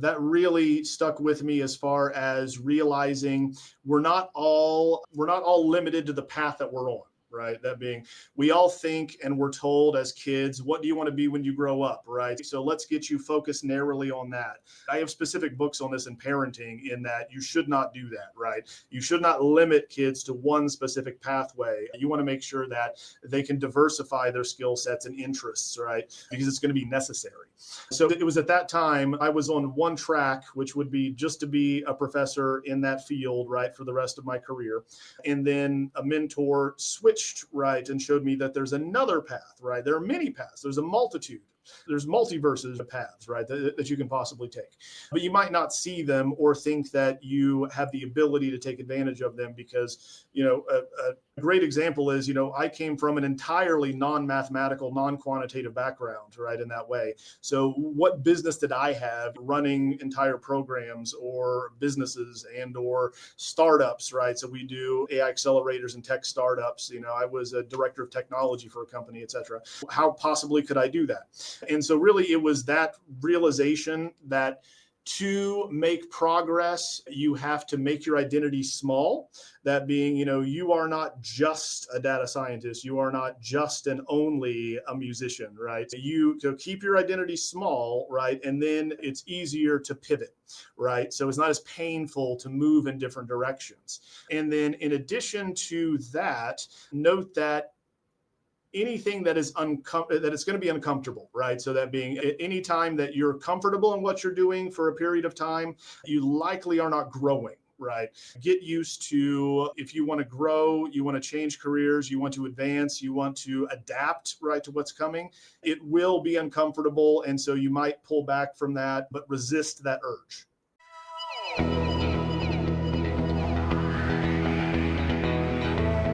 That really stuck with me as far as realizing we're not all limited to the path that we're on. Right. That being, we all think and we're told as kids, what do you want to be when you grow up? Right. So let's get you focused narrowly on that. I have specific books on this in parenting, in that you should not do that. Right. You should not limit kids to one specific pathway. You want to make sure that they can diversify their skill sets and interests. Right. Because it's going to be necessary. So it was at that time I was on one track, which would be just to be a professor in that field, right, for the rest of my career. And then a mentor switched, right, and showed me that there's another path, right? There are many paths. There's a multitude. There's multiverses of paths, right, that you can possibly take. But you might not see them or think that you have the ability to take advantage of them because, a great example is, I came from an entirely non-mathematical, non-quantitative background, right, in that way. So what business did I have running entire programs or businesses and or startups, right? So we do AI accelerators and tech startups. I was a director of technology for a company, et cetera. How possibly could I do that? And so really it was that realization that to make progress, you have to make your identity small. That being, you are not just a data scientist. You are not just and only a musician, right? You to keep your identity small, right? And then it's easier to pivot, right? So it's not as painful to move in different directions. And then in addition to that, note that anything that is that it's going to be uncomfortable, right? So that being, any time that you're comfortable in what you're doing for a period of time, you likely are not growing. Right. Get used to, if you want to grow, you want to change careers, you want to advance, you want to adapt, right, to what's coming. It will be uncomfortable. And so you might pull back from that, but resist that urge.